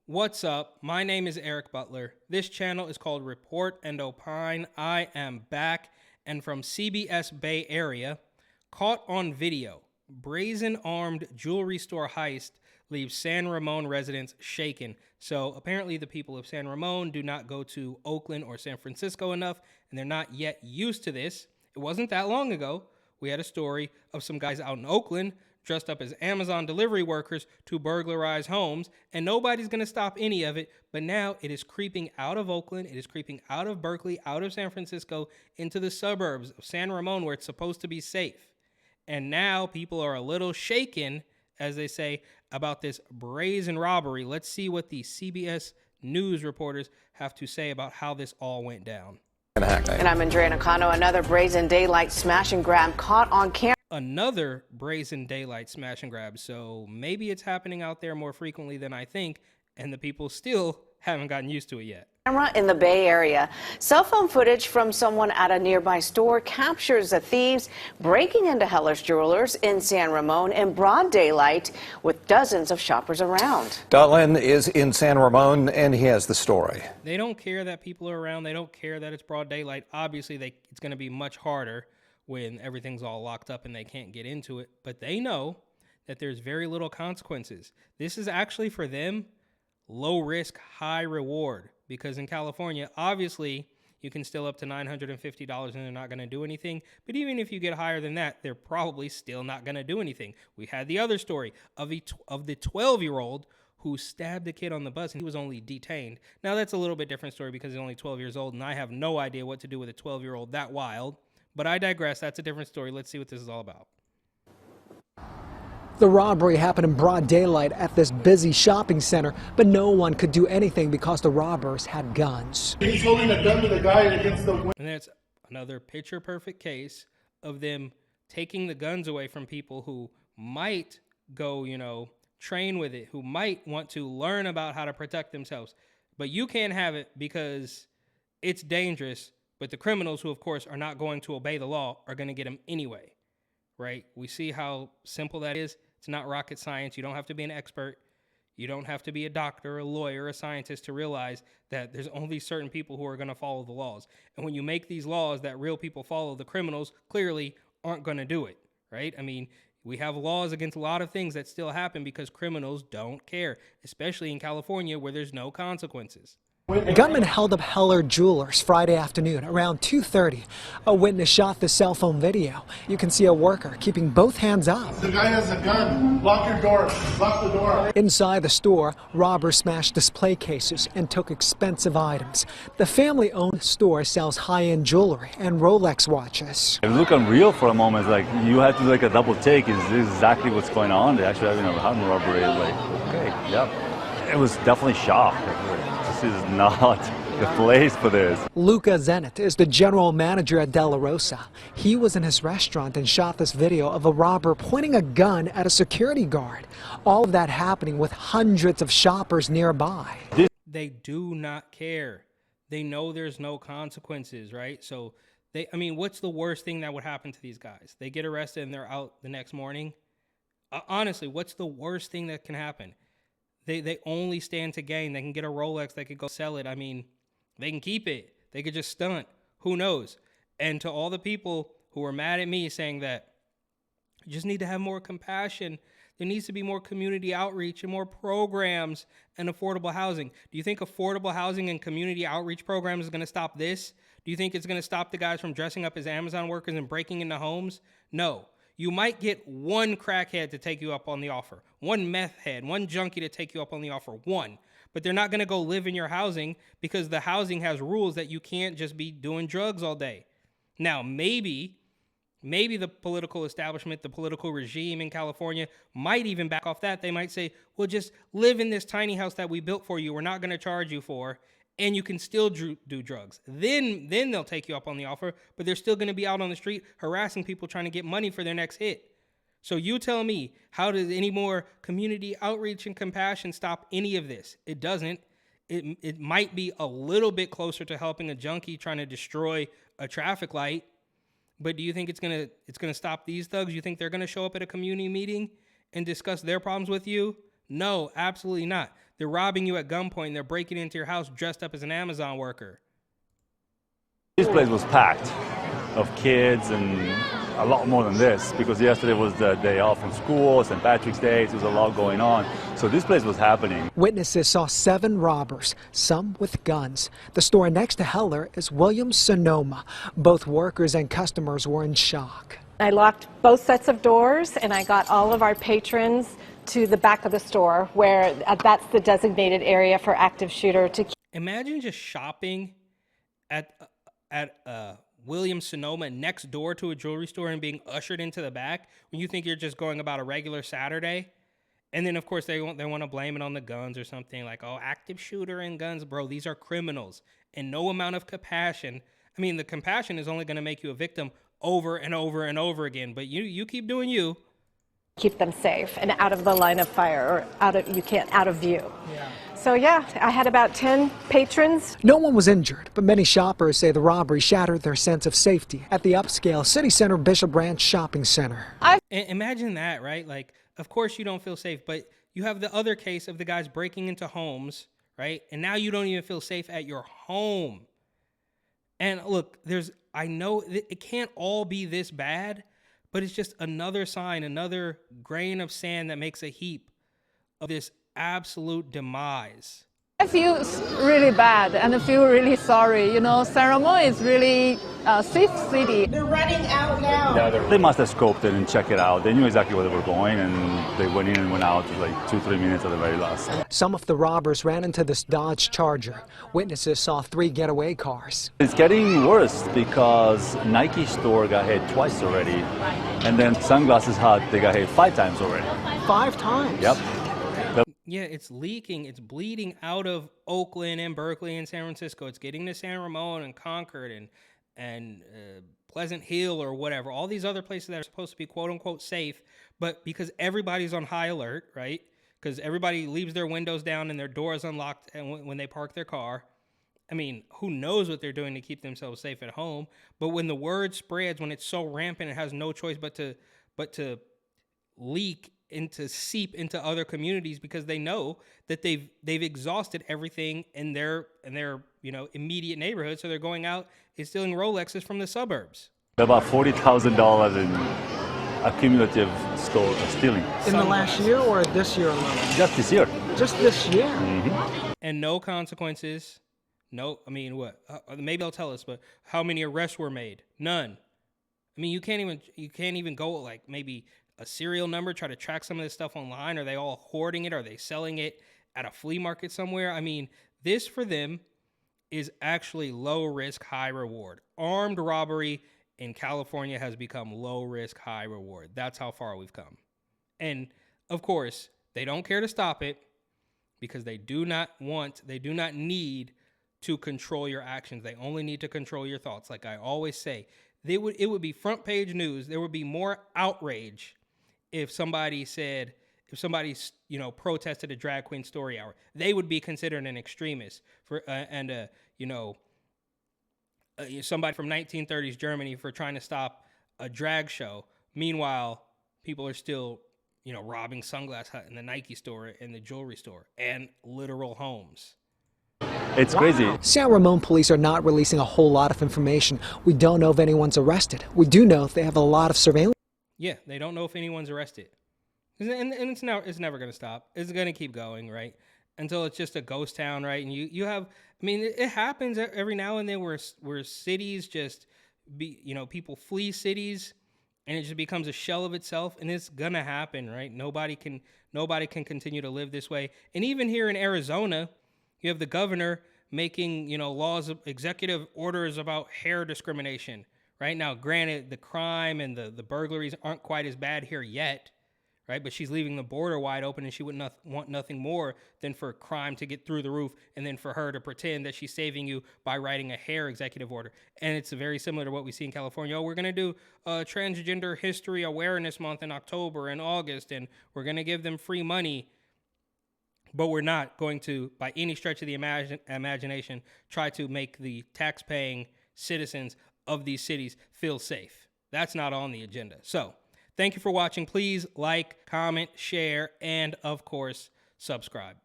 What's up? My name is Eric Butler. This channel is called Report and Opine. I am back, and from CBS Bay Area, caught on video, brazen armed jewelry store heist leaves San Ramon residents shaken. So apparently the people of San Ramon do not go to Oakland or San Francisco enough, and they're not yet used to this. It wasn't that long ago. We had a story of some guys out in Oakland dressed up as Amazon delivery workers to burglarize homes, and nobody's going to stop any of it. But now it is creeping out of Oakland, it is creeping out of Berkeley, out of San Francisco, into the suburbs of San Ramon, where it's supposed to be safe. And now people are a little shaken, as they say, about this brazen robbery. Let's see what the CBS News reporters have to say about how this all went down. And I'm Andrea Nakano. Another brazen daylight smash and grab caught on camera. Another brazen daylight smash and grab. So maybe it's happening out there more frequently than I think, and the people still haven't gotten used to it yet. In the Bay Area, cell phone footage from someone at a nearby store captures the thieves breaking into Heller's Jewelers in San Ramon in broad daylight with dozens of shoppers around. Dotlin is in San Ramon, and he has the story. They don't care that people are around. They don't care that it's broad daylight. Obviously, it's going to be much harder when everything's all locked up and they can't get into it. But they know that there's very little consequences. This is actually for them low risk, high reward. Because in California, obviously, you can still up to $950 and they're not going to do anything. But even if you get higher than that, they're probably still not going to do anything. We had the other story of the 12-year-old who stabbed the kid on the bus, and he was only detained. Now, that's a little bit different story because he's only 12 years old, and I have no idea what to do with a 12-year-old that wild. But I digress. That's a different story. Let's see what this is all about. The robbery happened in broad daylight at this busy shopping center, but no one could do anything because the robbers had guns. He's holding a gun to the guy against the window. And that's another picture-perfect case of them taking the guns away from people who might go, train with it, who might want to learn about how to protect themselves. But you can't have it because it's dangerous, but the criminals, who of course are not going to obey the law, are going to get them anyway, right? We see how simple that is. It's not rocket science. You don't have to be an expert. You don't have to be a doctor, a lawyer, a scientist to realize that there's only certain people who are going to follow the laws. And when you make these laws that real people follow, the criminals clearly aren't going to do it, right? I mean, we have laws against a lot of things that still happen because criminals don't care, especially in California where there's no consequences. Gunmen held up Heller Jewelers Friday afternoon around 2:30. A witness shot the cell phone video. You can see a worker keeping both hands up. The guy has a gun. Lock your door. Lock the door. Inside the store, robbers smashed display cases and took expensive items. The family-owned store sells high-end jewelry and Rolex watches. It looked unreal for a moment. Like you had to do like a double take. Is this exactly what's going on? They're actually having a home robbery. Like, okay, yep. It was definitely shock. This is not the place for this. Luca Zenit is the general manager at De La Rosa. He was in his restaurant and shot this video of a robber pointing a gun at a security guard. All of that happening with hundreds of shoppers nearby. They do not care. They know there's no consequences, right? So what's the worst thing that would happen to these guys? They get arrested and they're out the next morning. Honestly, what's the worst thing that can happen? They only stand to gain. They can get a Rolex. They could go sell it. I mean, they can keep it. They could just stunt. Who knows? And to all the people who are mad at me saying that you just need to have more compassion, there needs to be more community outreach and more programs and affordable housing. Do you think affordable housing and community outreach programs is going to stop this? Do you think it's going to stop the guys from dressing up as Amazon workers and breaking into homes? No. You might get one crackhead to take you up on the offer, one meth head, one junkie to take you up on the offer, one. But they're not going to go live in your housing because the housing has rules that you can't just be doing drugs all day. Now, maybe the political establishment, the political regime in California might even back off that. They might say, well, just live in this tiny house that we built for you. We're not going to charge you for, and you can still do drugs. Then they'll take you up on the offer, but they're still going to be out on the street harassing people trying to get money for their next hit. So you tell me, how does any more community outreach and compassion stop any of this? It doesn't. It might be a little bit closer to helping a junkie trying to destroy a traffic light, but do you think it's gonna stop these thugs? You think they're gonna show up at a community meeting and discuss their problems with you? No, absolutely not. They're robbing you at gunpoint. And they're breaking into your house dressed up as an Amazon worker. This place was packed of kids and a lot more than this because yesterday was the day off from school, St. Patrick's Day, so there was a lot going on. So this place was happening. Witnesses saw 7 robbers, some with guns. The store next to Heller is Williams-Sonoma. Both workers and customers were in shock. I locked both sets of doors and I got all of our patrons to the back of the store where that's the designated area for active shooter to keep. Imagine just shopping at Williams-Sonoma next door to a jewelry store and being ushered into the back when you think you're just going about a regular Saturday. And then, of course, they want to blame it on the guns or something like, oh, active shooter and guns. Bro, these are criminals. And no amount of compassion. I mean, the compassion is only going to make you a victim over and over and over again. But you keep doing you. Keep them safe and out of the line of fire or out of view. Yeah. So yeah, I had about 10 patrons. No one was injured, but many shoppers say the robbery shattered their sense of safety at the upscale City Center Bishop Ranch Shopping Center. Imagine that, right? Like, of course you don't feel safe, but you have the other case of the guys breaking into homes, right? And now you don't even feel safe at your home. And look, I know it can't all be this bad, but it's just another sign, another grain of sand that makes a heap of this absolute demise. I feel really bad and I feel really sorry. You know, San Ramon is really a safe city. They're running out now. Yeah, they must have scoped it and checked it out. They knew exactly where they were going, and they went in and went out like 2-3 minutes at the very last. Some of the robbers ran into this Dodge Charger. Witnesses saw 3 getaway cars. It's getting worse because Nike store got hit twice already, and then Sunglasses Hut, they got hit 5 times already. 5 times? Yep. Yeah, it's leaking. It's bleeding out of Oakland and Berkeley and San Francisco. It's getting to San Ramon and Concord and Pleasant Hill or whatever. All these other places that are supposed to be quote unquote safe, but because everybody's on high alert, right? Because everybody leaves their windows down and their doors unlocked and when they park their car. I mean, who knows what they're doing to keep themselves safe at home? But when the word spreads, when it's so rampant, it has no choice but to seep into other communities because they know that they've exhausted everything in their immediate neighborhood, so they're going out and stealing Rolexes from the suburbs. About $40,000 in accumulative stealing. In the last year or this year alone? Just this year. Just this year? Mm-hmm. And no consequences. No, I mean, what? Maybe they'll tell us, but how many arrests were made? None. I mean, you can't even go like maybe a serial number, try to track some of this stuff online. Are they all hoarding it? Are they selling it at a flea market somewhere? I mean, this for them is actually low risk, high reward. Armed robbery in California has become low risk, high reward. That's how far we've come. And of course, they don't care to stop it because they do not need to control your actions. They only need to control your thoughts. Like I always say, it would be front page news. There would be more outrage if somebody protested a drag queen story hour. They would be considered an extremist somebody from 1930s Germany for trying to stop a drag show. Meanwhile, people are still, robbing Sunglass Hut in the Nike store and the jewelry store and literal homes. It's crazy. San Ramon police are not releasing a whole lot of information. We don't know if anyone's arrested. We do know they have a lot of surveillance. Yeah, they don't know if anyone's arrested. And it's never going to stop. It's going to keep going, right? Until it's just a ghost town, right? And you have, I mean, it happens every now and then where cities just people flee cities and it just becomes a shell of itself, and it's going to happen, right? Nobody can continue to live this way. And even here in Arizona, you have the governor making, laws, executive orders about hair discrimination. Right now, granted, the crime and the burglaries aren't quite as bad here yet, right? But she's leaving the border wide open, and she would want nothing more than for crime to get through the roof, and then for her to pretend that she's saving you by writing a hair executive order. And it's very similar to what we see in California. Oh, we're going to do Transgender History Awareness Month in October and August, and we're going to give them free money. But we're not going to, by any stretch of the imagination, try to make the tax-paying citizens of these cities feel safe. That's not on the agenda. So, thank you for watching. Please like, comment, share, and of course, subscribe.